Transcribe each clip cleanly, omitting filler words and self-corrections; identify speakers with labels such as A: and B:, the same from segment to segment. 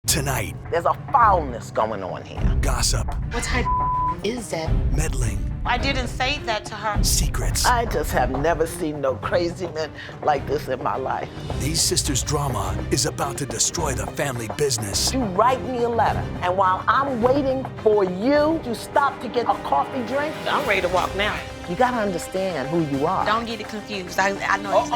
A: Tonight.
B: There's a foulness going on here.
A: Gossip.
C: What type is that?
A: Meddling.
C: I didn't say that to her.
A: Secrets.
B: I just have never seen no crazy men like this in my life.
A: These sisters' drama is about to destroy the family business.
B: You write me a letter, and while I'm waiting for you to stop to get a coffee drink,
C: I'm ready to walk now.
B: you gotta understand who you are.
C: Don't get it confused. I know.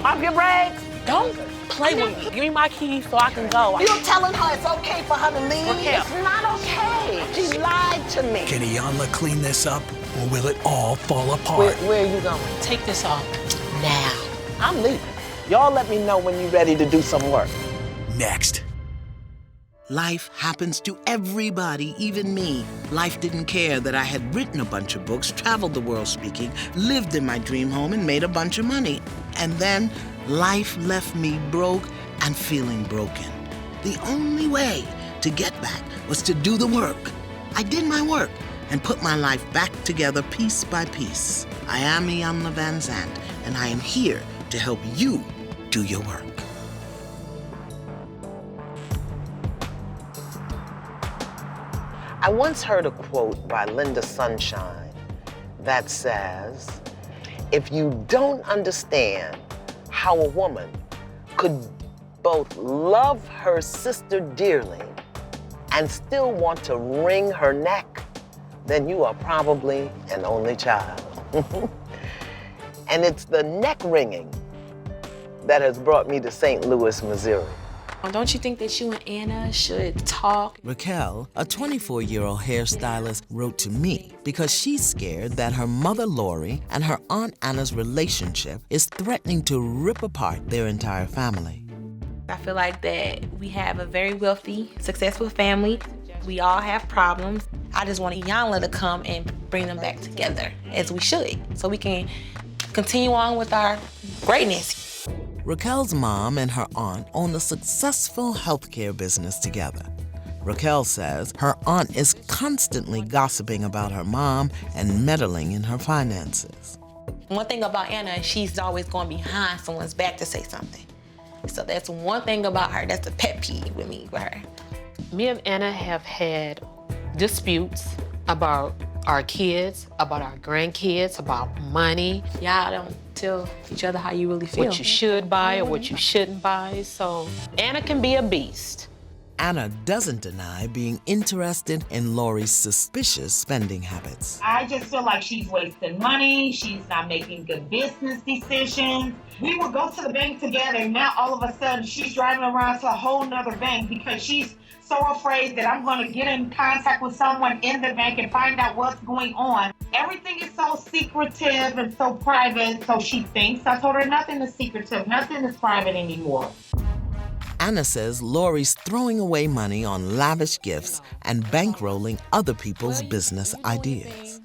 B: Pump your brakes.
C: Don't play with me. Give me my keys so I can go.
B: You're telling her it's okay for her to leave?
C: Raquel.
B: It's not okay. She lied to me.
A: Can Iyanla clean this up, or will it all fall apart?
B: Where are you going?
C: Take this off now.
B: I'm leaving. Y'all let me know when you're ready to do some work.
A: Next.
D: Life happens to everybody, even me. Life didn't care that I had written a bunch of books, traveled the world speaking, lived in my dream home, and made a bunch of money. And then life left me broke and feeling broken. The only way to get back was to do the work. I did my work and put my life back together piece by piece. I am Iyanla Vanzant, and I am here to help you do your work.
B: I once heard a quote by Linda Sunshine that says, if you don't understand how a woman could both love her sister dearly and still want to wring her neck, then you are probably an only child. And it's the neck wringing that has brought me to St. Louis, Missouri.
C: Don't you think that you and Anna should talk?
D: Raquel, a 24-year-old hairstylist, wrote to me because she's scared that her mother Lori and her Aunt Anna's relationship is threatening to rip apart their entire family.
C: I feel like that we have a very wealthy, successful family. We all have problems. I just want Iyanla to come and bring them back together, as we should, so we can continue on with our greatness.
D: Raquel's mom and her aunt own a successful healthcare business together. Raquel says her aunt is constantly gossiping about her mom and meddling in her finances.
C: One thing about Anna, she's always going behind someone's back to say something. So that's one thing about her. That's a pet peeve with me, with her.
E: Me and Anna have had disputes about our kids, about our grandkids, about money.
C: Y'all don't tell each other how you really feel.
E: What you should buy or what you shouldn't buy. So Anna can be a beast.
D: Anna doesn't deny being interested in Lori's suspicious spending habits.
F: I just feel like she's wasting money. She's not making good business decisions. We would go to the bank together, and now all of a sudden she's driving around to a whole nother bank because she's so afraid that I'm going to get in contact with someone in the bank and find out what's going on. Everything is so secretive and so private, so she thinks. I told her nothing is secretive, nothing is private anymore.
D: Anna says Lori's throwing away money on lavish gifts and bankrolling other people's business ideas.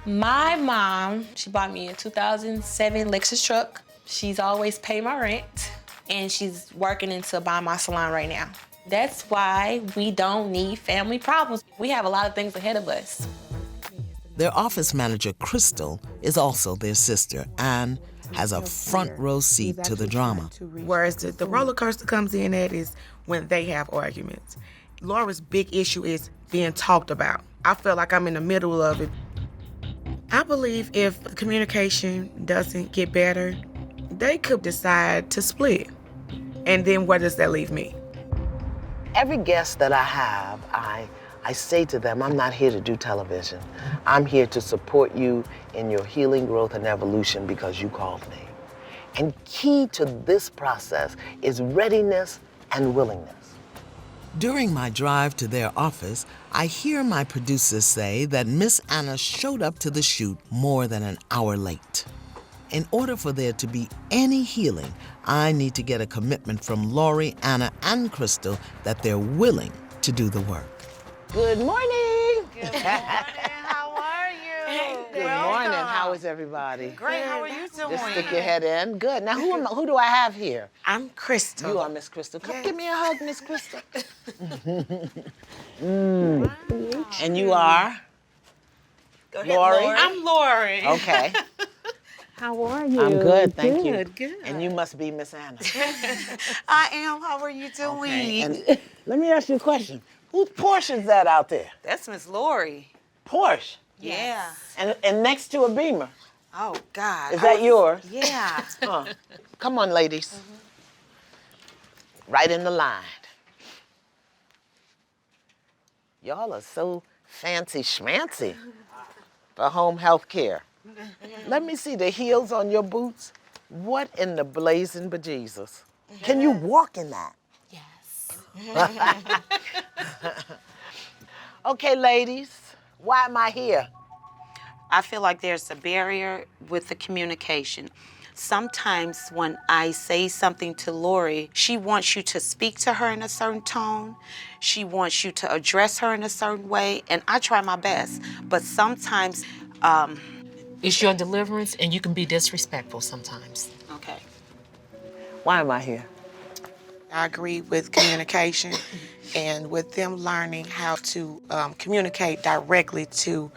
C: My mom, she bought me a 2007 Lexus truck. She's always paid my rent, and she's working into buying my salon right now. That's why we don't need family problems. We have a lot of things ahead of us.
D: Their office manager, Crystal, is also their sister and has a front row seat to the drama.
G: Whereas the roller coaster comes in at is when they have arguments. Laura's big issue is being talked about. I feel like I'm in the middle of it. I believe if the communication doesn't get better, they could decide to split. And then where does that leave me?
B: Every guest that I have, I say to them, I'm not here to do television. I'm here to support you in your healing, growth, and evolution because you called me. And key to this process is readiness and willingness.
D: During my drive to their office, I hear my producers say that Miss Anna showed up to the shoot more than an hour late. In order for there to be any healing, I need to get a commitment from Lori, Anna, and Crystal that they're willing to do the work.
B: Good morning.
H: Good morning. How are you?
B: Good morning. How is everybody?
H: Great. How are you doing?
B: Just stick your head in. Good. Now, who do I have here?
G: I'm Crystal.
B: You are Miss Crystal. Come give me a hug, Miss Crystal. And you are?
H: Go ahead,
B: Lori?
H: I'm Lori.
B: Okay.
E: How are you?
B: I'm good, thank you.
E: Good.
B: And you must be Miss Anna.
H: I am. How are you doing?
B: Okay, and let me ask you a question. Whose Porsche is that out there?
H: That's Miss Lori.
B: Porsche?
H: Yeah.
B: And next to a Beamer.
H: Oh, God.
B: Is that yours?
H: Yeah.
B: Come on, ladies. Right in the line. Y'all are so fancy schmancy for home health care. Let me see the heels on your boots. What in the blazing bejesus? Can you walk in that?
E: Yes.
B: Okay, ladies, why am I here?
I: I feel like there's a barrier with the communication. Sometimes when I say something to Lori, she wants you to speak to her in a certain tone. She wants you to address her in a certain way, and I try my best. But sometimes,
E: It's your deliverance, and you can be disrespectful sometimes.
I: okay.
B: Why am I here?
G: I agree with communication and with them learning how to communicate directly to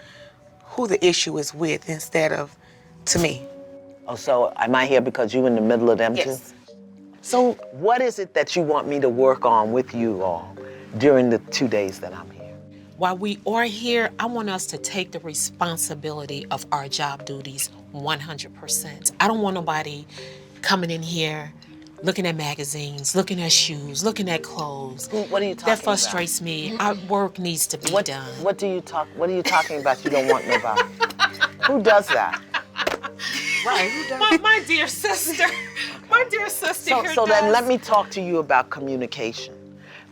G: who the issue is with instead of to me.
B: Oh, so am I here because you're in the middle of them
I: Yes.
B: too? So what is it that you want me to work on with you all during the 2 days that I'm here?
E: While we are here, I want us to take the responsibility of our job duties 100%. I don't want nobody coming in here looking at magazines, looking at shoes, looking at clothes.
B: What are you talking
E: That frustrates me. Our work needs to be done.
B: What are you talking about you don't want nobody? Who does that?
E: Right. My dear sister. My dear sister here
B: So then
E: does.
B: let me talk to you about communication.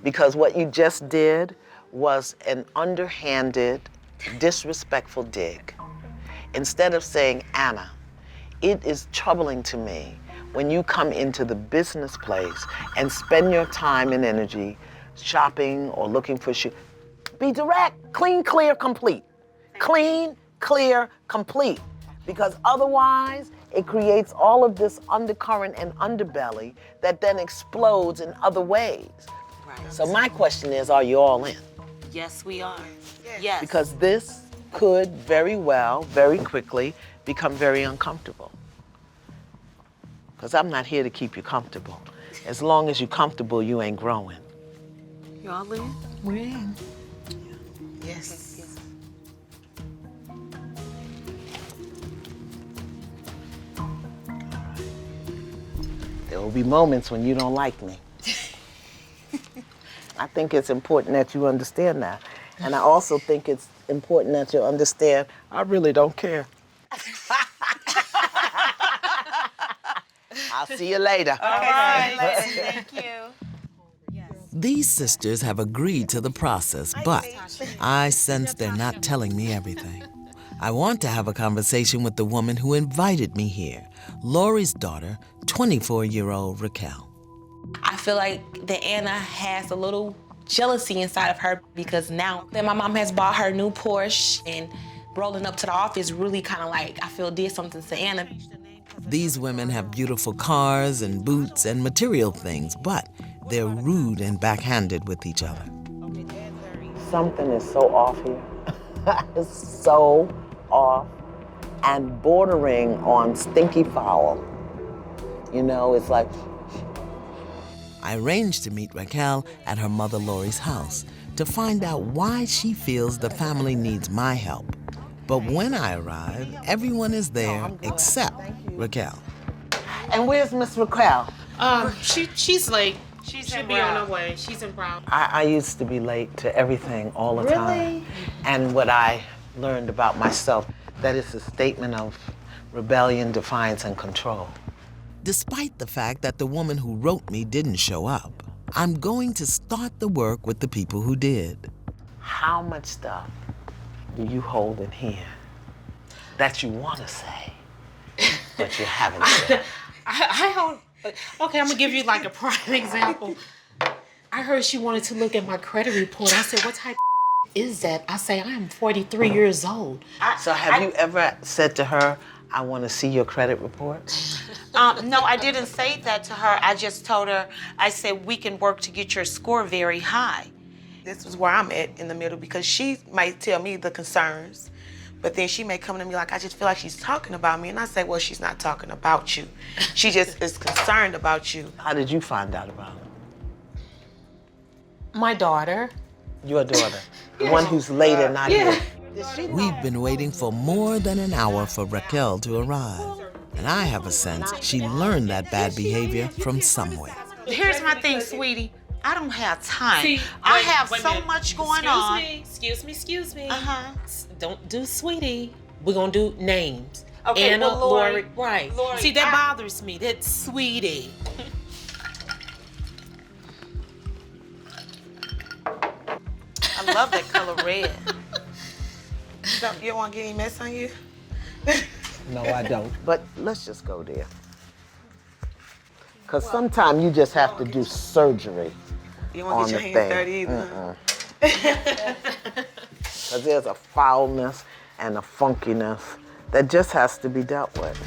B: Because what you just did was an underhanded, disrespectful dig. Instead of saying, Anna, it is troubling to me when you come into the business place and spend your time and energy shopping or looking for shoes. Be direct, clean, clear, complete. Clean, clear, complete. Because otherwise, it creates all of this undercurrent and underbelly that then explodes in other ways.
I: Right.
B: So my question is, are you all in?
I: Yes, we are. Yes.
B: Because this could very well, very quickly, become very uncomfortable. Because I'm not here to keep you comfortable. As long as you're comfortable, you ain't growing.
I: Y'all in?
E: We're in.
G: Yes.
B: There will be moments when you don't like me. I think it's important that you understand that. And I also think it's important that you understand I really don't care. I'll see you later.
H: All right, ladies. Thank you.
D: These sisters have agreed to the process, but I sense they're not telling me everything. I want to have a conversation with the woman who invited me here, Lori's daughter, 24-year-old Raquel.
C: I feel like that Anna has a little jealousy inside of her because now that my mom has bought her new Porsche and rolling up to the office really kind of like, I feel did something to Anna.
D: These women have beautiful cars and boots and material things, but they're rude and backhanded with each other.
B: Something is so off here. It's so off and bordering on stinky foul. You know, it's like,
D: I arranged to meet Raquel at her mother Lori's house to find out why she feels the family needs my help. But when I arrive, everyone is there except Raquel.
B: and where's Miss Raquel?
E: She's late. She'll be on her
H: route.
E: way. She's en route.
B: I used to be late to everything all the time. And what I learned about myself, that it's a statement of rebellion, defiance, and control.
D: Despite the fact that the woman who wrote me didn't show up, I'm going to start the work with the people who did.
B: How much stuff do you hold in here that you want to say, but you haven't said?
E: I don't. Okay, I'm gonna give you like a prime example. I heard she wanted to look at my credit report. I said, what type of is that? I say, I am 43 years old.
B: So have you ever said to her, I want to see your credit report?
I: No, I didn't say that to her. I just told her, I said, we can work to get your score very high.
G: This is where I'm at in the middle because she might tell me the concerns, But then she may come to me like, I just feel like she's talking about me. And I say, well, she's not talking about you. She just is concerned about you.
B: How did you find out about her?
E: My daughter.
B: Your daughter, the one who's late and not here.
D: We've been waiting for more than an hour for Raquel to arrive. And I have a sense she learned that bad behavior from somewhere.
I: Here's my thing, sweetie. I don't have time.
E: See,
I: I
E: wait-
I: have
E: wait a
I: so
E: minute.
I: much going on.
E: Excuse me.
I: Uh-huh.
E: Don't do sweetie. We're gonna do names.
I: Okay,
E: Anna,
I: well, Lori,
E: right.
I: Lori,
E: See, that bothers me. That's sweetie.
I: I love that color red.
G: You don't want to get any mess on you?
B: No, I don't. But let's just go there. Because sometimes you just have to do surgery
G: You don't want
B: on
G: to
B: the
G: get your hands
B: thing.
G: dirty either.
B: Because there's a foulness and a funkiness that just has to be dealt with.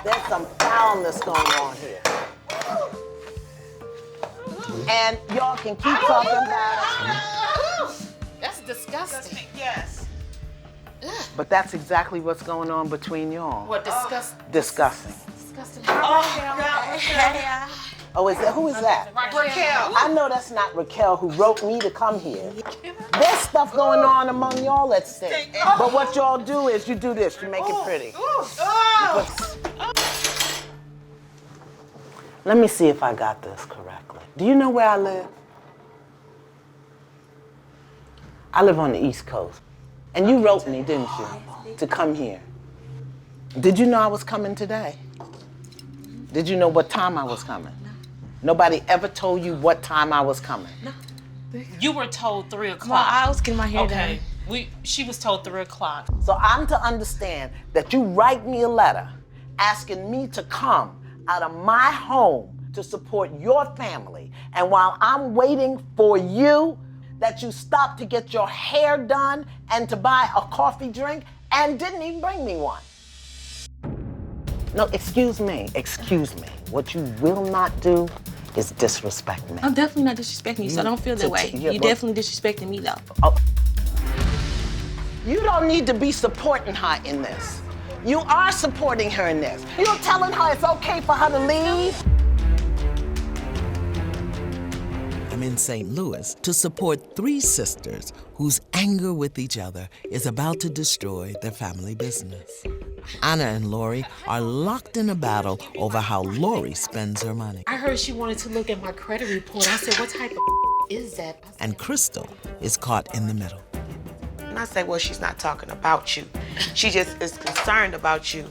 B: There's some foulness going on here. And y'all can keep talking about it.
E: That's disgusting.
G: Yes.
B: But that's exactly what's going on between y'all.
E: What disgusting?
B: Discussing.
E: Disgusting.
B: Oh, is that, who is that?
G: Raquel.
B: I know that's not Raquel who wrote me to come here. There's stuff going on among y'all at stake. But what y'all do is you do this, you make it pretty. Let me see if I got this correctly. Do you know where I live? I live on the East Coast. And you wrote me, didn't you, to come here? Did you know I was coming today? Did you know what time I was coming? Nobody ever told you what time I was coming.
E: You were told 3 o'clock.
C: Well, I was getting my hair
E: Okay.
C: done.
E: She was told 3 o'clock.
B: So I'm to understand that you write me a letter asking me to come out of my home to support your family. And while I'm waiting for you, that you stop to get your hair done and to buy a coffee drink and didn't even bring me one. No, excuse me. What you will not do is disrespect me.
C: I'm definitely not disrespecting you, so don't feel that way.
B: yeah,
C: You
B: but-
C: definitely disrespecting me, though.
B: Oh. You don't need to be supporting her in this. You are supporting her in this. You're telling her it's okay for her to leave?
D: I'm in St. Louis to support 3 sisters whose anger with each other is about to destroy their family business. Anna and Lori are locked in a battle over how Lori spends her money.
E: I heard she wanted to look at my credit report. I said, what type of is that?
D: And Crystal is caught in the middle.
G: And I say, well, she's not talking about you. She just is concerned about you.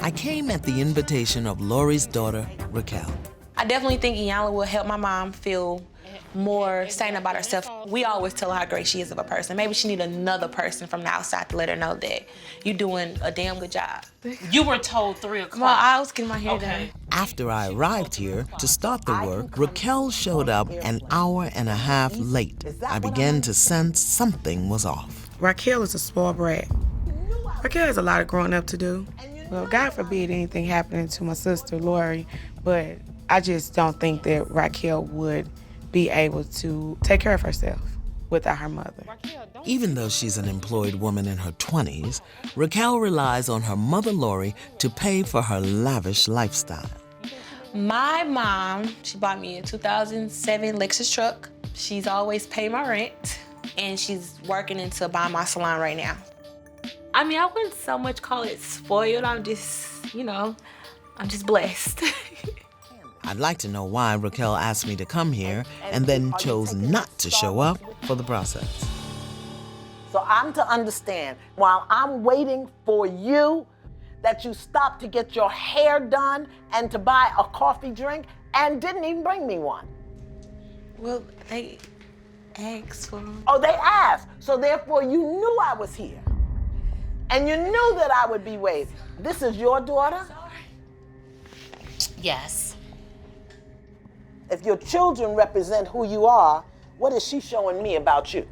D: I came at the invitation of Lori's daughter, Raquel.
C: I definitely think Iyanla will help my mom feel more sane about herself. We always tell her how great she is of a person. Maybe she need another person from the outside to let her know that you're doing a damn good job.
E: You were told 3 o'clock.
C: Well, I was getting my hair done.
D: After I arrived here to start the work, Raquel showed up an hour and a half late. I began to sense something was off.
G: Raquel is a spoiled brat. Raquel has a lot of growing up to do. Well, God forbid anything happening to my sister, Lori, but I just don't think that Raquel would be able to take care of herself without her mother.
D: Even though she's an employed woman in her 20s, Raquel relies on her mother Lori to pay for her lavish lifestyle.
C: My mom, she bought me a 2007 Lexus truck. She's always paid my rent, and she's working into buying my salon right now. I mean, I wouldn't so much call it spoiled. I'm just, I'm just blessed.
D: I'd like to know why Raquel asked me to come here and then chose not to show up for the process.
B: So I'm to understand, while I'm waiting for you, that you stopped to get your hair done and to buy a coffee drink and didn't even bring me one.
C: Well, they asked for them.
B: Oh, they asked. So therefore you knew I was here. And you knew that I would be waiting. This is your daughter?
E: Yes.
B: If your children represent who you are, what is she showing me about you?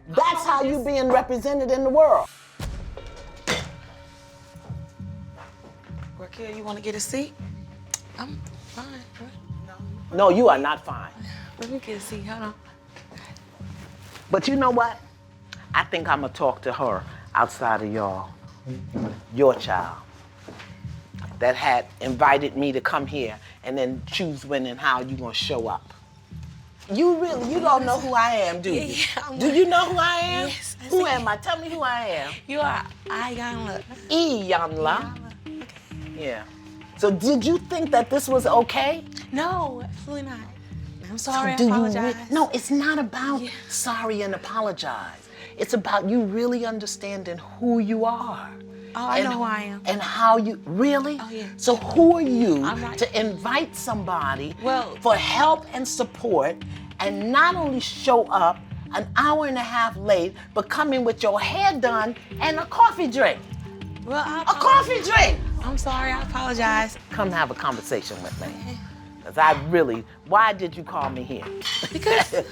B: That's how you being represented in the world.
G: Raquel, you want to get a seat?
C: I'm fine.
B: No, you are not fine.
C: Let me get a seat. Hold on.
B: But you know what? I think I'm gonna talk to her outside of y'all. Your child that had invited me to come here and then choose when and how you gonna show up. You don't know who I am, do you?
C: Yeah,
B: Do you know who I am?
C: Yes.
B: Who am I? Tell me who I am.
C: You are Iyanla.
B: Iyanla. Yeah. So did you think that this was okay?
C: No, absolutely not. I'm sorry,
B: So
C: I apologize.
B: No, it's not about sorry and apologize. It's about you really understanding who you are.
C: Oh, I know who I am.
B: And how you, really?
C: Oh, yeah.
B: So who are you
C: I'm not-
B: to invite somebody
C: Well-
B: for help and support and not only show up an hour and a half late, but come in with your hair done and a coffee drink?
C: Well,
B: A coffee drink!
C: I'm sorry, I apologize.
B: Come have a conversation with me. Because I really, why did you call me here?
C: Because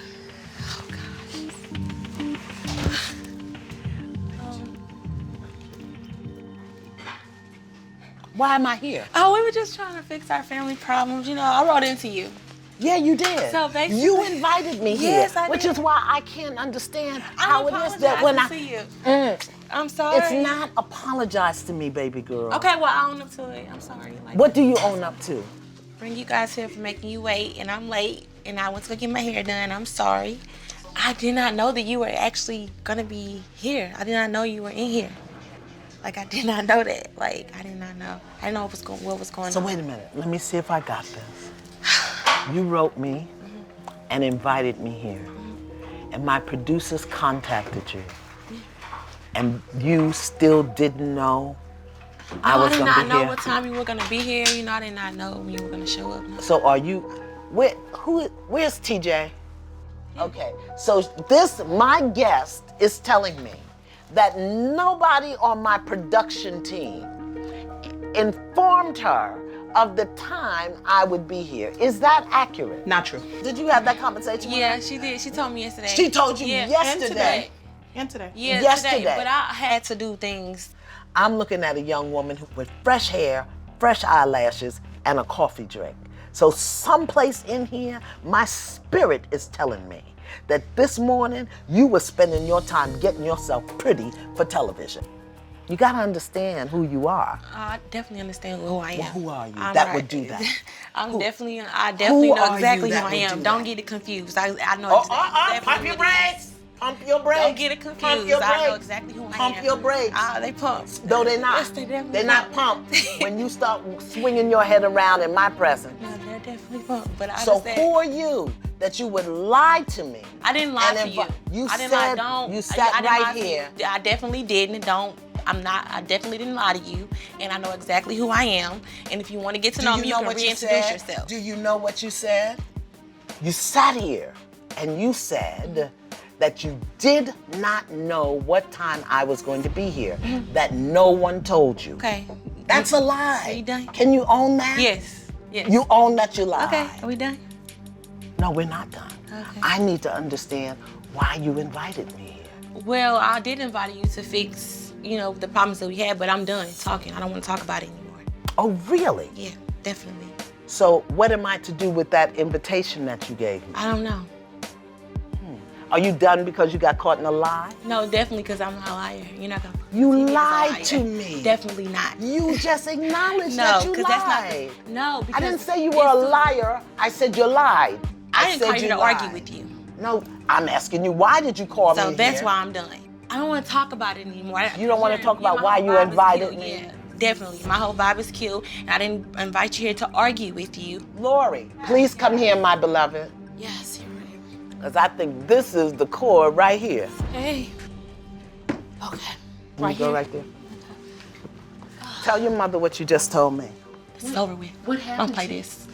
B: Why am I here?
C: oh, we were just trying to fix our family problems. You know, I wrote into you.
B: Yeah, you did.
C: So basically-
B: you invited me here,
C: Yes, I
B: which
C: did.
B: is why I can't understand
C: I'm
B: how it is that when
C: apologizing to you. I'm sorry.
B: it's not apologize to me, baby girl.
C: Okay, well, I own up to it. I'm sorry. Like,
B: What do you own up to?
C: bring you guys here for making you wait, and I'm late, and I went to go get my hair done. I'm sorry. I did not know that you were actually gonna be here. I did not know you were in here. Like, I did not know that. Like, I did not know. I didn't know what was going
B: So
C: on.
B: wait a minute. Let me see if I got this. You wrote me and invited me here, and my producers contacted you, and you still didn't know I was
C: did
B: gonna
C: not
B: be
C: know
B: here.
C: what time you were gonna be here. You know, I did not know when you were gonna show up. No.
B: So are you? Where's TJ? Okay. So my guest is telling me that nobody on my production team informed her of the time I would be here. Is that accurate?
E: Not true.
B: Did you have that conversation with
C: Yeah,
B: her?
C: she did. She told me yesterday.
B: She told you
C: Yeah,
B: yesterday.
E: And today.
C: Yeah,
B: Yesterday.
C: today. But I had to do things.
B: I'm looking at a young woman with fresh hair, fresh eyelashes, and a coffee drink. So someplace in here, my spirit is telling me that this morning you were spending your time getting yourself pretty for television. You gotta understand who you are.
C: I definitely understand who I am.
B: Well, who are you
C: I'm
B: that would do that?
C: I definitely know
B: are you
C: exactly who
B: that
C: I
B: would
C: am.
B: do
C: Don't
B: that?
C: get it confused. I know exactly
B: Pump your
C: what it is.
B: brakes. Pump your brakes.
C: Don't get it confused.
B: Pump your
C: I know
B: brakes.
C: exactly who I am.
B: Pump your brakes.
C: They pump.
B: No, they're not.
C: Yes, they definitely
B: They're not
C: pump.
B: pumped when you start swinging your head around in my presence.
C: No, they're definitely pumped. But I
B: So
C: understand.
B: who are you that you would lie to me?
C: I didn't lie
B: and
C: to you.
B: You
C: I didn't
B: said,
C: lie. Don't.
B: You
C: I
B: sat
C: didn't
B: right
C: lie to you.
B: here.
C: I definitely didn't. Don't. I definitely didn't lie to you, and I know exactly who I am. And if you want to get to know me, you can reintroduce yourself.
B: Do you know what you said? You sat here and you said that you did not know what time I was going to be here, that no one told you.
C: Okay.
B: That's a lie.
C: Are you done?
B: Can you own that?
C: Yes. Yes.
B: You own that you lied.
C: Okay. Are we done?
B: No, we're not done.
C: Okay.
B: I need to understand why you invited me here.
C: Well, I did invite you to fix, the problems that we had, but I'm done talking. I don't want to talk about it anymore.
B: Oh, really?
C: Yeah, definitely.
B: So what am I to do with that invitation that you gave me?
C: I don't know.
B: Are you done because you got caught in a lie?
C: No, definitely, because I'm not a liar. You're not gonna.
B: You
C: see me as a
B: lied
C: liar.
B: to me.
C: Definitely not.
B: You just acknowledged
C: No,
B: that you
C: because
B: lied.
C: that's not. No, because
B: I didn't say you were a liar. I said you lied.
C: I didn't call
B: said
C: you to
B: lied.
C: argue with you.
B: No, I'm asking you, why did you call me
C: So that's
B: here?
C: why I'm done. I don't want to talk about it anymore.
B: You don't want to talk about
C: my
B: why
C: whole
B: you
C: vibe is
B: invited
C: killed.
B: me?
C: Yeah, definitely. My whole vibe is killed, and I didn't invite you here to argue with you.
B: Lori, please come here, my beloved.
C: Yes, you're right.
B: Because I think this is the core right here.
C: Hey. Okay.
B: Can
C: Right
B: you go
C: here.
B: right there? Tell your mother what you just told me.
C: It's over with. What happened? Don't play this.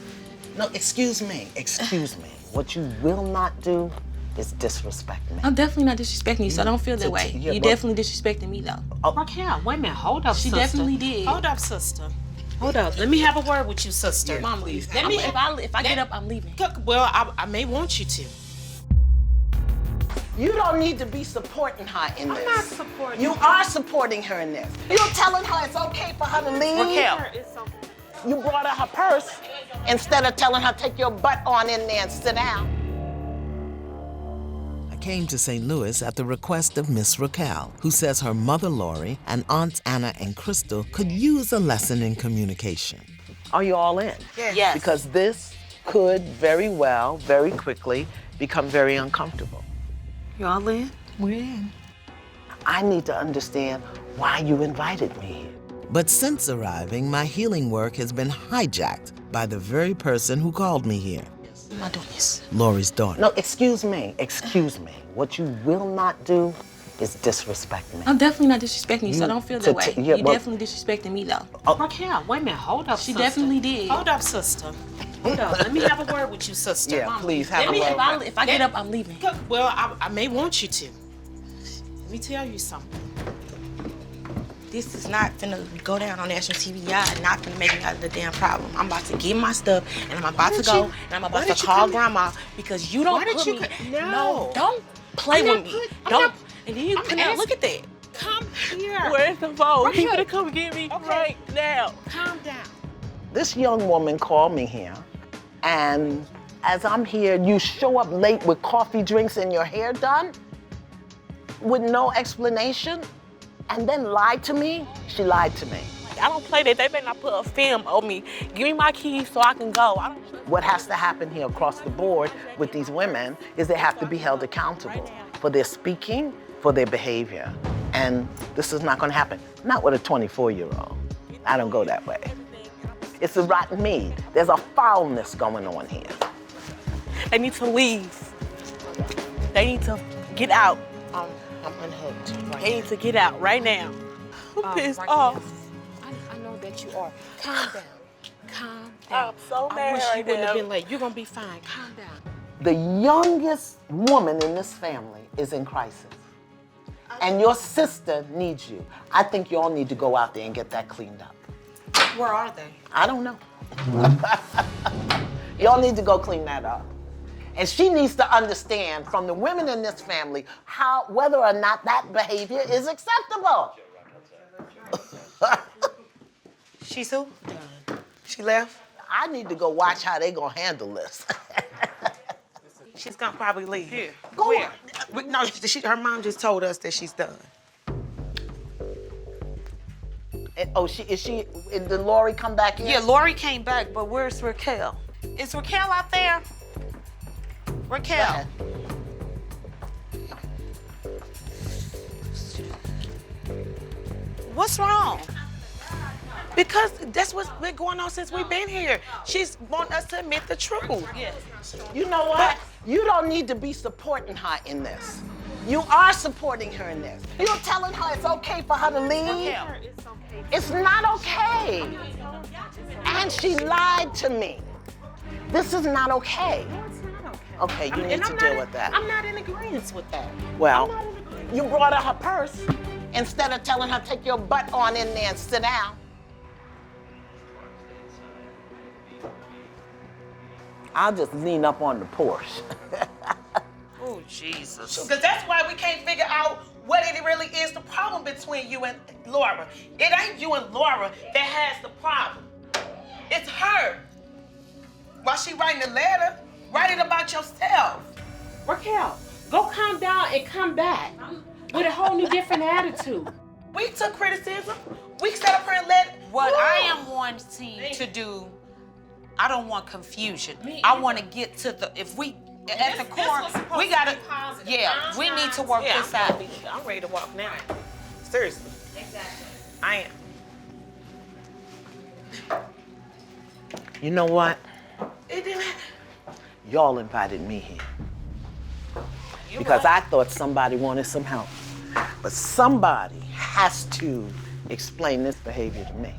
B: No, excuse me. Excuse me. What you will not do is disrespect me.
C: I'm definitely not disrespecting you, so don't feel that
B: So,
C: way.
B: yeah,
C: You
B: but-
C: definitely disrespecting me, though.
E: Raquel, wait a minute. Hold up,
C: She
E: sister.
C: definitely did.
E: Hold up, sister. Hold up. Let me have a word with you, sister.
C: Mom, leave.
E: Let me.
C: If I get up, I'm leaving.
E: Well, I may want you to.
B: You don't need to be supporting her in this.
E: I'm not supporting
B: You
E: her.
B: are supporting her in this. You're telling her it's okay for her to leave.
E: Raquel.
B: You brought her her purse instead of telling her take your butt on in there and sit down.
D: I came to St. Louis at the request of Miss Raquel, who says her mother Lori and aunts Anna and Crystal could use a lesson in communication.
B: Are you all in?
I: Yes.
B: Because this could very well, very quickly, become very uncomfortable.
I: Y'all in?
E: We're in.
B: I need to understand why you invited me here.
D: But since arriving, my healing work has been hijacked by the very person who called me here.
I: I'm not doing this.
D: Lori's daughter.
B: No, excuse me. What you will not do is disrespect me.
C: I'm definitely not disrespecting you, so don't feel that way.
B: yeah,
C: You
B: well-
C: definitely disrespecting me, though.
E: Raquel, wait a minute. Hold up,
C: She
E: sister.
C: definitely did.
E: Hold up, sister. Hold up. Let me have a word with you, sister.
B: Yeah, please have a
C: If
B: word.
C: I get up, I'm leaving.
E: Well, I may want you to. Let me tell you something.
C: This is not finna go down on national TV. Y'all are not finna make me out of the damn problem. I'm about to get my stuff, and I'm about to go, and I'm about to call grandma because you don't put me. No, don't play with me. Don't. And then you come out. Look at that.
E: Come here.
C: Where's the phone? He gonna come get me right now.
E: Calm down.
B: This young woman called me here, and as I'm here, you show up late with coffee drinks and your hair done with no explanation, and then lied to me. She lied to me.
C: I don't play that. They better not put a film on me. Give me my keys so I can go.
B: What has to happen here across the board with these women is they have to be held accountable for their speaking, for their behavior. And this is not gonna happen. Not with a 24-year-old. I don't go that way. It's a rotten mead. There's a foulness going on here.
C: They need to leave. They need to get out.
E: I'm unhooked. Right
C: They need to get out right now. I'm pissed off.
E: I know that you are. Calm down. Calm down.
C: I'm so
E: I
C: mad
E: wish you
C: right
E: wouldn't have
C: now.
E: been late. You're gonna be fine. Calm down.
B: The youngest woman in this family is in crisis. And your sister needs you. I think y'all need to go out there and get that cleaned up.
E: Where are they?
B: I don't know. Y'all need to go clean that up. And she needs to understand from the women in this family whether or not that behavior is acceptable.
I: She's who?
G: She left?
B: I need to go watch how they gonna handle this.
G: She's gonna probably leave.
E: Here.
B: Go
E: Where?
B: on.
G: No, her mom just told us that she's done.
B: And, did Lori come back in?
I: Yeah, Lori came back, but where's Raquel? Is Raquel out there? Raquel. What's wrong?
G: Because that's what's been going on since we've been here. She's want us to admit the truth.
B: You know what? You don't need to be supporting her in this. You are supporting her in this. You're telling her it's okay for her to leave. It's not okay. And she lied to me. This is not okay. Okay, you need to deal with that.
E: I'm not in agreement with that.
B: Well, you brought her her purse instead of telling her take your butt on in there and sit down. I'll just lean up on the porch.
I: Oh, Jesus.
G: Because that's why we can't figure out what it really is the problem between you and Laura. It ain't you and Laura that has the problem. It's her. While she writing the letter, write it about yourself.
E: Raquel, go calm down and come back with a whole new different attitude.
G: We took criticism. We sat up here and let
I: What I am wanting to do, I don't want confusion. I want to get to the, if we, at the core, we got to, yeah, we need to work this out.
G: I'm ready to walk now. Seriously. Exactly. I am.
B: You know what?
G: It didn't.
B: Y'all invited me here. Because I thought somebody wanted some help. But somebody has to explain this behavior to me.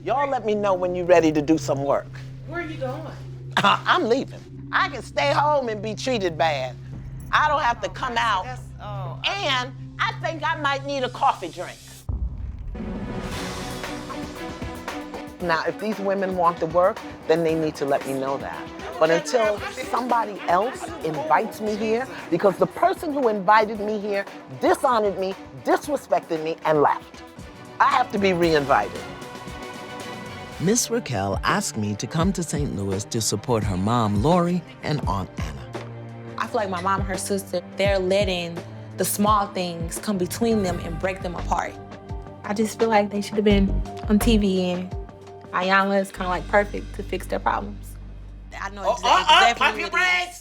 B: Y'all let me know when you're ready to do some work.
E: Where are you going?
B: I'm leaving. I can stay home and be treated bad. I don't have to come out. And I think I might need a coffee drink. Now, if these women want to work, then they need to let me know that. But until somebody else invites me here, because the person who invited me here dishonored me, disrespected me, and left. I have to be re-invited.
D: Miss Raquel asked me to come to St. Louis to support her mom, Lori, and Aunt Anna.
C: I feel like my mom and her sister, they're letting the small things come between them and break them apart. I just feel like they should have been on TV, and Iyanla is kind of like perfect to fix their problems. I know exactly what it is.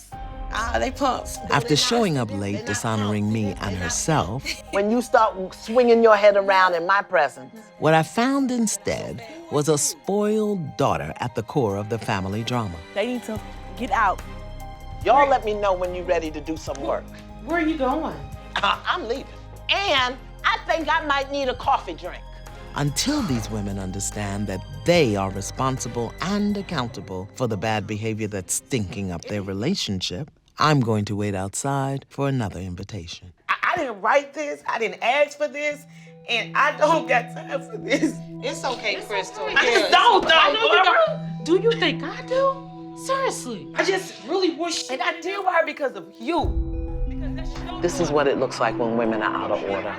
C: They pumps.
D: After showing up late, dishonoring me and herself,
B: When you start swinging your head around in my presence,
D: what I found instead was a spoiled daughter at the core of the family drama.
C: They need to get out.
B: y'all let me know when you're ready to do some work.
E: Where are you going?
B: I'm leaving. And I think I might need a coffee drink.
D: Until these women understand that they are responsible and accountable for the bad behavior that's stinking up their relationship, I'm going to wait outside for another invitation.
G: I didn't write this. I didn't ask for this. And I don't got time for this.
I: It's okay, Crystal.
G: I just don't,
E: Do you think I do? Seriously.
G: I just really wish. And I deal with her because of you.
B: This is what it looks like when women are out of order.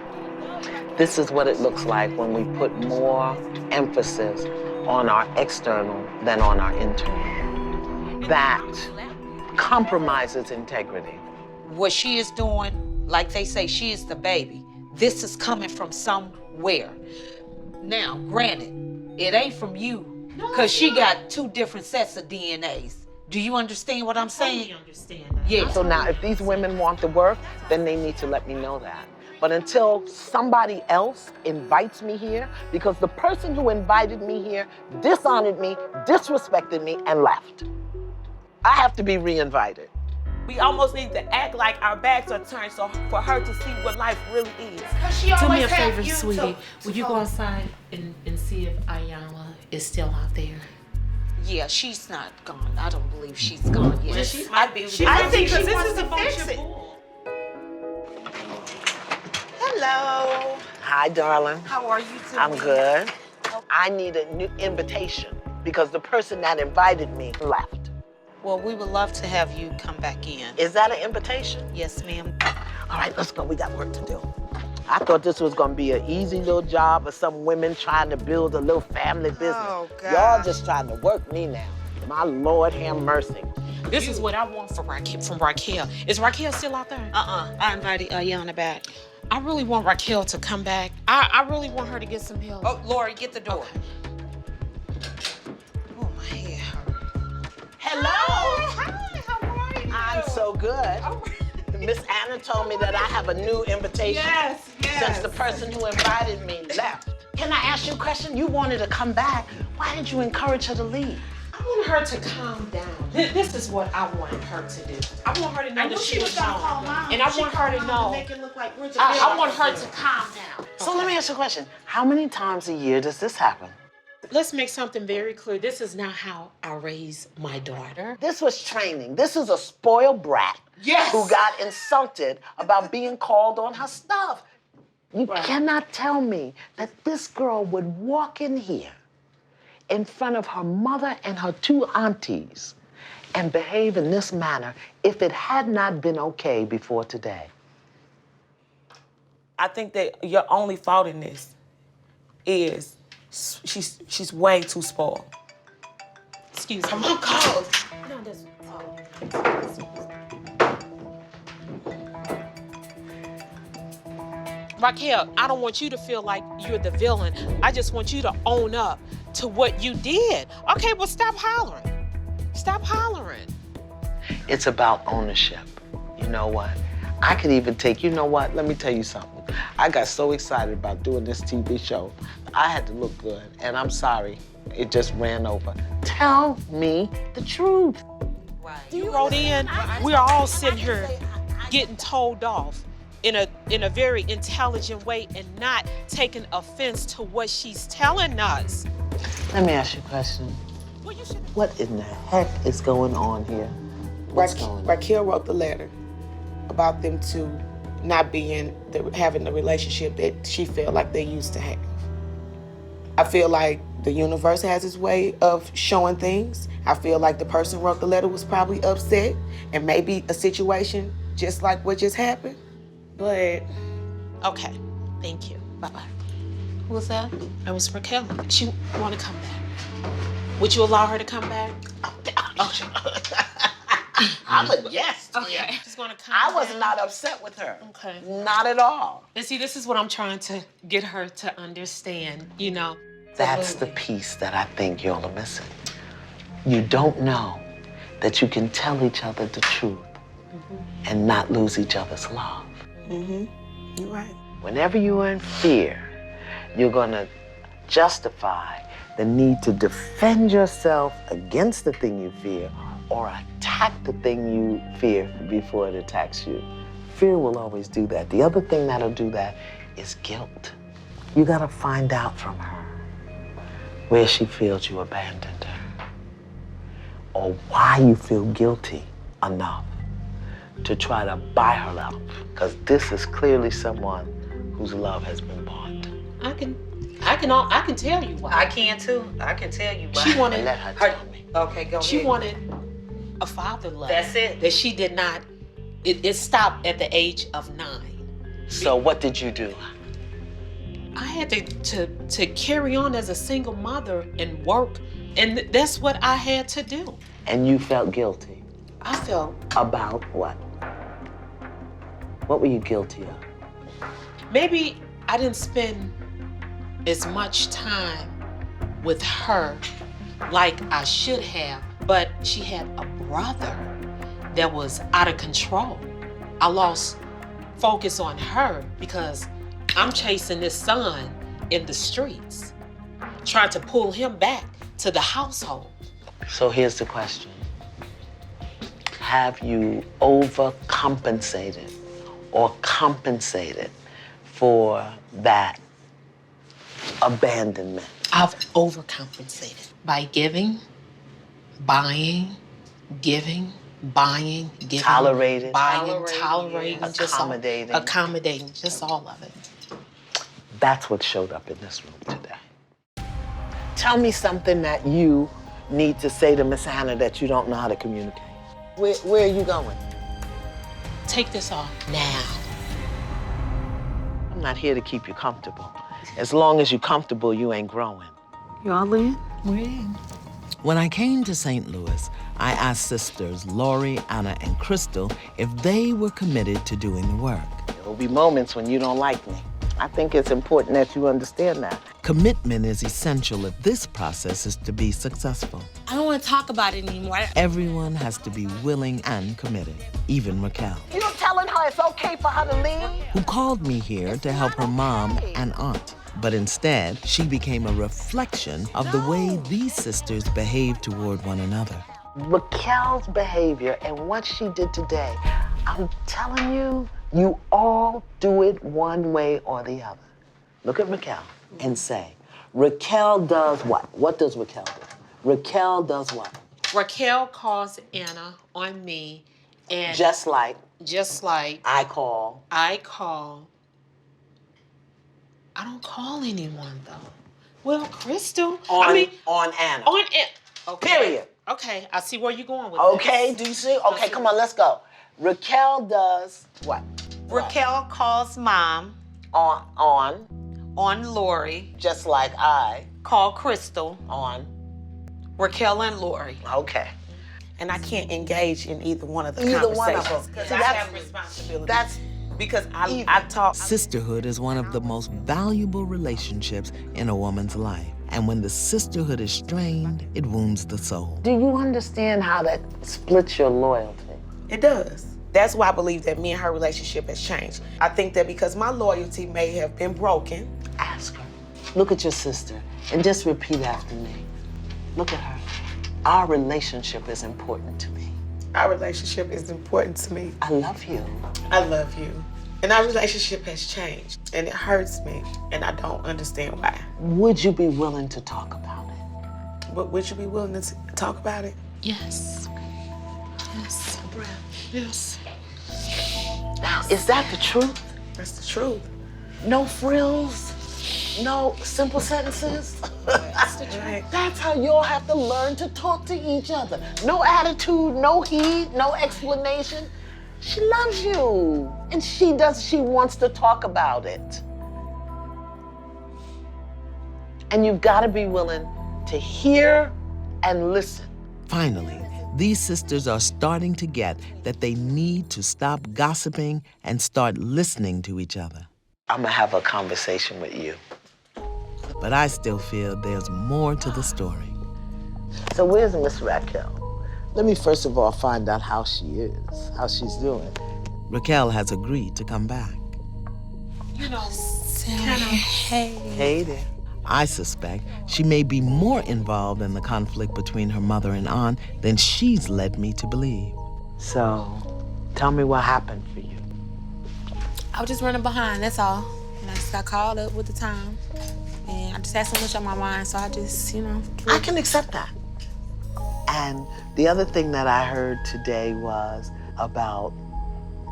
B: This is what it looks like when we put more emphasis on our external than on our internal. That compromises integrity.
I: What she is doing, like they say, she is the baby. This is coming from somewhere. Now, granted, it ain't from you, because she got 2 different sets of DNAs. Do you understand what I'm saying?
E: I understand that.
I: Yeah.
B: So now if these women want the work, then they need to let me know that. But until somebody else invites me here, because the person who invited me here dishonored me, disrespected me, and left. I have to be re-invited.
G: We almost need to act like our backs are turned so for her to see what life really is.
E: Do me a favor, sweetie. Will you go outside and see if Iyanla is still out there?
I: Yeah, she's not gone. I don't believe she's gone yet.
E: She might be.
G: I think
E: she
G: this
E: wants
G: is
E: to
G: a
E: fix
G: fix
E: it.
H: Hello.
B: Hi, darling.
H: How are you doing?
B: I'm good. I need a new invitation because the person that invited me left.
I: Well, we would love to have you come back in.
B: Is that an invitation?
I: Yes, ma'am.
B: All right, let's go. We got work to do. I thought this was gonna be an easy little job of some women trying to build a little family business.
H: Oh,
B: Y'all
H: gosh.
B: just trying to work me now. My Lord, have mercy.
E: This is what I want from Raquel. Is Raquel still out there?
I: I invited Iyanla back.
E: I really want Raquel to come back. I really want her to get some help.
I: Oh, Lori, get the door. Oh, my head hurt.
B: Hello.
H: Hi, how are you?
B: I'm so good. Miss Anna told me that I have a new invitation.
H: Yes, yes.
B: Since the person who invited me left. Can I ask you a question? You wanted to come back. Why did you encourage her to leave?
E: I want her to calm down. This is what I wanted her to do. I want her to know that she was
H: gonna
E: wrong.
H: call Mom.
E: And I
H: She
E: want her to
H: called Mom
E: know.
H: Make it look like we're
E: I want her to calm down.
B: So let me ask you a question. How many times a year does this happen?
E: Let's make something very clear. This is not how I raise my daughter.
B: This was training. This is a spoiled brat who got insulted about being called on her stuff. You cannot tell me that this girl would walk in here in front of her mother and her 2 aunties and behave in this manner if it had not been okay before today.
G: I think that your only fault in this is she's way too spoiled.
E: Excuse me.
G: Come on, call.
E: No, that's. Raquel, I don't want you to feel like you're the villain. I just want you to own up to what you did. Okay, well, stop hollering. Stop hollering.
B: It's about ownership. You know what? I could even take, you know what? Let me tell you something. I got so excited about doing this TV show. I had to look good, and I'm sorry. It just ran over. Tell me the truth.
E: You wrote in, we're all sitting here getting told off in a very intelligent way and not taking offense to what she's telling us.
B: Let me ask you a question. What in the heck is going on here? What's going on?
G: Raquel wrote the letter about them two not having the relationship that she felt like they used to have. I feel like the universe has its way of showing things. I feel like the person who wrote the letter was probably upset and maybe a situation just like what just happened. But
E: Okay, thank you. Bye-bye. Who was that? That was Raquel. She want to come back. Would you allow her to come back? Okay.
B: I'm a yes.
E: Okay. She's gonna come
B: I was
E: back.
B: not upset with her.
E: Okay.
B: Not at all.
E: And see, this is what I'm trying to get her to understand, you know.
B: That's the piece that I think y'all are missing. You don't know that you can tell each other the truth and not lose each other's love.
G: You're right.
B: Whenever you are in fear, you're gonna justify the need to defend yourself against the thing you fear or attack the thing you fear before it attacks you. Fear will always do that. The other thing that'll do that is guilt. You gotta find out from her where she feels you abandoned her or why you feel guilty enough to try to buy her love. Because this is clearly someone whose love has been bought.
E: I can tell you why.
I: I can too. I can tell you why.
E: She wanted
B: Let her tell me.
I: Okay, go ahead.
E: She wanted a father love.
I: That's it.
E: That she did not. It stopped at the age of 9.
B: So what did you do?
E: I had to carry on as a single mother and work, and that's what I had to do.
B: And you felt guilty.
E: I felt
B: About what? What were you guilty of?
E: maybe I didn't spend as much time with her like I should have, but she had a brother that was out of control. I lost focus on her because I'm chasing this son in the streets, trying to pull him back to the household.
B: So here's the question. Have you overcompensated or compensated for that abandonment?
E: I've overcompensated by giving, buying, giving, buying, giving,
B: Tolerated.
E: buying, tolerating, just all-
B: Accommodating.
E: accommodating, just all of it.
B: That's what showed up in this room today. Tell me something that you need to say to Miss Hannah that you don't know how to communicate. Where are you going?
E: Take this off now.
B: I'm not here to keep you comfortable. As long as you're comfortable, you ain't growing.
I: Y'all in?
D: When I came to St. Louis, I asked sisters Lori, Anna, and Crystal if they were committed to doing the work.
B: There will be moments when you don't like me. I think it's important that you understand that.
D: Commitment is essential if this process is to be successful.
C: I don't want to talk about it anymore.
D: Everyone has to be willing and committed, even Raquel,
B: You're telling her it's okay for her to leave?
D: who called me here to help her mom and aunt. But instead, she became a reflection of the way these sisters behave toward one another.
B: Raquel's behavior and what she did today, I'm telling you, you all do it one way or the other. Look at Raquel and say, Raquel does what? What does Raquel do? Raquel does what?
E: Raquel calls Anna on me, and
B: Just like
E: I
B: I call.
E: I don't call anyone though. Well, Crystal,
B: On
E: I mean,
B: Anna.
E: on it. Okay.
B: Period.
E: Okay, I see where you're going with
B: Okay,
E: this.
B: do you see? Okay, come on, let's go. Raquel does what?
I: Raquel calls mom
B: On,
I: on Lori.
B: just like I,
I: Call Crystal.
B: on.
I: Raquel and Lori.
B: Okay.
G: And I can't engage in either one of the
B: Either one of
G: conversations.
B: them.
G: Because
B: See,
G: I
B: that's-
G: have responsibility.
B: That's
G: because
B: evil.
G: I talk.
D: Sisterhood is one of the most valuable relationships in a woman's life. And when the sisterhood is strained, it wounds the soul.
B: Do you understand how that splits your loyalty?
G: It does. That's why I believe that me and her relationship has changed. I think that because my loyalty may have been broken.
B: Ask her. Look at your sister and just repeat after me. Look at her. Our relationship is important to me.
G: Our relationship is important to me.
B: I love you.
G: I love you. And our relationship has changed. And it hurts me. And I don't understand why.
B: Would you be willing to talk about it?
G: But would you be willing to talk about it?
E: Yes. Yes. Yes.
B: Now, is that the truth?
G: That's the truth.
B: No frills? No simple sentences?
G: Right.
B: That's how y'all have to learn to talk to each other. No attitude, no heat, no explanation. She loves you, and she wants to talk about it. And you've got to be willing to hear and listen.
D: Finally, these sisters are starting to get that they need to stop gossiping and start listening to each other.
B: I'm gonna have a conversation with you.
D: But I still feel there's more to the story.
B: So where's Miss Raquel? Let me first of all find out how she is, how she's doing.
D: Raquel has agreed to come back.
E: You know,
B: Hey there.
D: I suspect she may be more involved in the conflict between her mother and aunt than she's led me to believe.
B: So, tell me what happened for you.
C: I was just running behind, that's all. And I just got caught up with the time. And I just had so much on my mind, so I just,
B: I can accept that. And the other thing that I heard today was about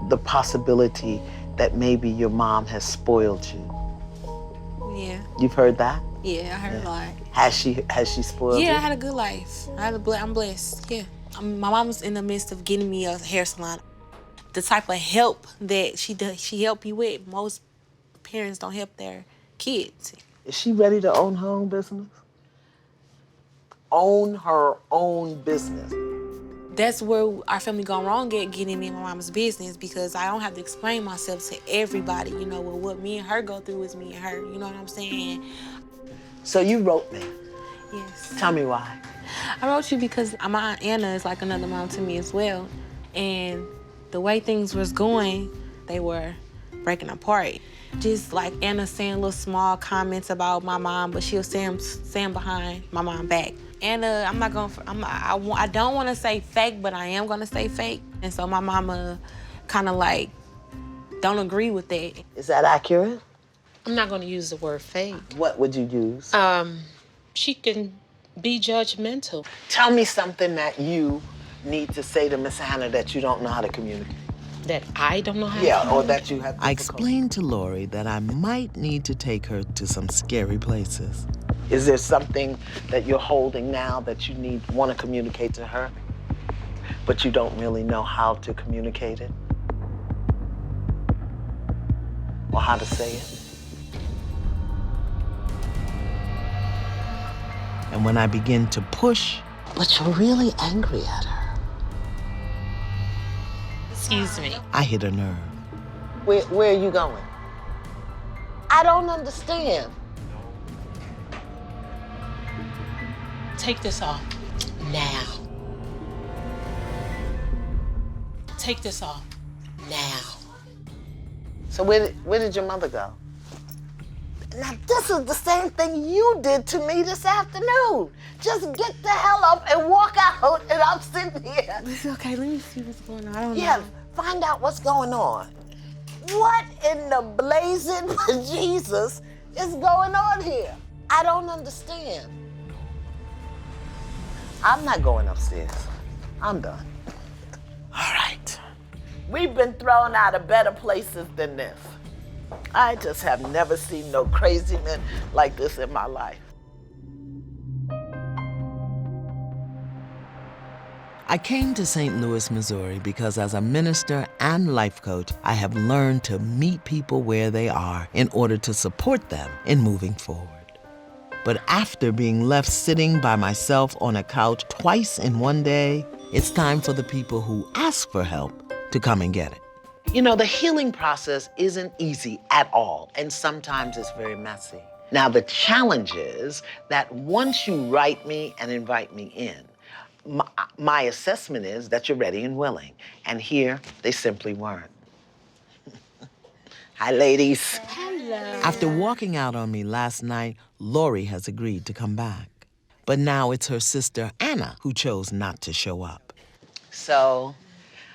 B: the possibility that maybe your mom has spoiled you.
C: Yeah.
B: You've heard that?
C: Yeah, I heard a lot.
B: Has she spoiled you?
C: Yeah, I had a good life. I'm blessed, yeah. My mom's in the midst of getting me a hair salon. The type of help that she help you with, most parents don't help their kids.
B: Is she ready to own her own business? Own her own business.
C: That's where our family gone wrong at, getting in my mom's business, because I don't have to explain myself to everybody. Well, what me and her go through is me and her. You know what I'm saying?
B: So you wrote me.
C: Yes.
B: Tell me why.
C: I wrote you because my Aunt Anna is like another mom to me as well. And the way things was going, they were breaking apart. Just like Anna saying little small comments about my mom, but she'll stand behind my mom back. Anna, I don't want to say fake, but I am going to say fake. And so my mama kind of like don't agree with that.
B: Is that accurate?
E: I'm not going to use the word fake.
B: What would you use?
E: She can be judgmental.
B: Tell me something that you need to say to Miss Hannah that you don't know how to communicate.
E: That I don't know how
B: Yeah,
E: to
B: or that you have difficulty.
D: I explained to Lori that I might need to take her to some scary places.
B: Is there something that you're holding now that you want to communicate to her, but you don't really know how to communicate it? Or how to say it?
D: And when I begin to push,
B: But you're really angry at her.
E: Excuse me.
D: I hit a nerve.
B: Where are you going? I don't understand.
E: Take this off now. Take this off now.
B: So where did your mother go? Now this is the same thing you did to me this afternoon. Just get the hell up and walk out, and I'm sitting here.
C: It's okay, let me see what's going on. I don't
B: Yeah,
C: know.
B: find out what's going on. What in the blazing Jesus is going on here? I don't understand. I'm not going upstairs. I'm done. All right. We've been thrown out of better places than this. I just have never seen no crazy men like this in my life.
D: I came to St. Louis, Missouri because as a minister and life coach, I have learned to meet people where they are in order to support them in moving forward. But after being left sitting by myself on a couch twice in one day, it's time for the people who ask for help to come and get it.
B: You know, the healing process isn't easy at all, and sometimes it's very messy. Now, the challenge is that once you write me and invite me in, my assessment is that you're ready and willing. And here, they simply weren't. Hi, ladies.
C: Hello.
D: After walking out on me last night, Lori has agreed to come back. But now it's her sister, Anna, who chose not to show up.
B: So,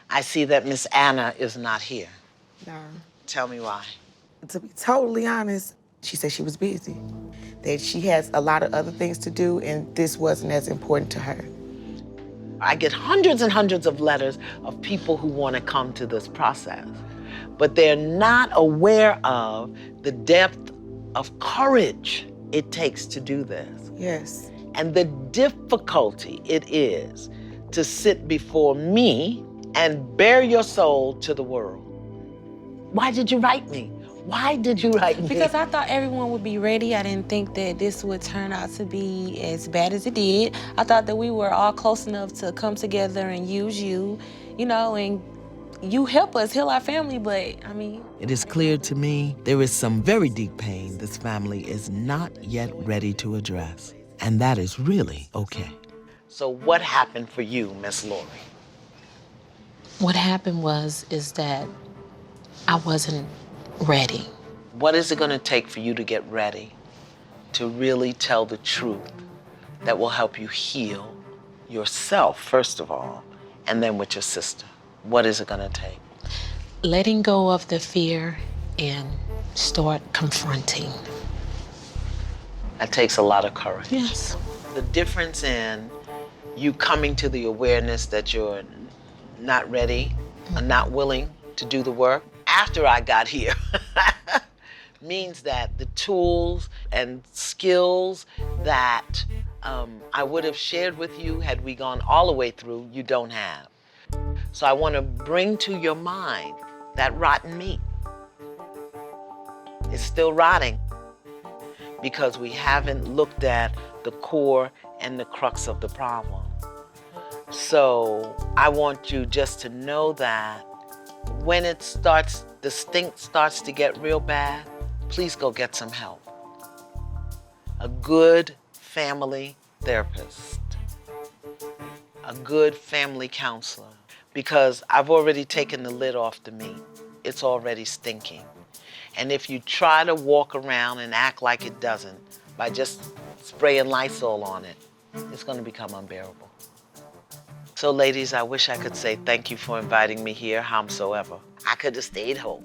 B: I see that Miss Anna is not here.
G: No.
B: Tell me why.
G: To be totally honest, she said she was busy, that she has a lot of other things to do, and this wasn't as important to her.
B: I get hundreds and hundreds of letters of people who want to come to this process, but they're not aware of the depth of courage it takes to do this.
G: Yes.
B: And the difficulty it is to sit before me and bare your soul to the world. Why did you write me? Why did you write me?
C: Because I thought everyone would be ready. I didn't think that this would turn out to be as bad as it did. I thought that we were all close enough to come together and use you, and you help us heal our family, but I mean.
D: It is clear to me there is some very deep pain this family is not yet ready to address. And that is really okay.
B: So what happened for you, Miss Lori?
E: What happened is that I wasn't ready.
B: What is it gonna take for you to get ready to really tell the truth that will help you heal yourself, first of all, and then with your sister? What is it gonna take?
E: Letting go of the fear and start confronting.
B: That takes a lot of courage.
E: Yes.
B: The difference in you coming to the awareness that you're not ready or not willing to do the work after I got here means that the tools and skills that I would have shared with you had we gone all the way through, you don't have. So I want to bring to your mind that rotten meat. It's still rotting because we haven't looked at the core and the crux of the problem. So I want you just to know that when the stink starts to get real bad, please go get some help. A good family therapist, a good family counselor, because I've already taken the lid off the meat. It's already stinking. And if you try to walk around and act like it doesn't by just spraying Lysol on it, it's going to become unbearable. So ladies, I wish I could say thank you for inviting me here, howsoever. I could have stayed home.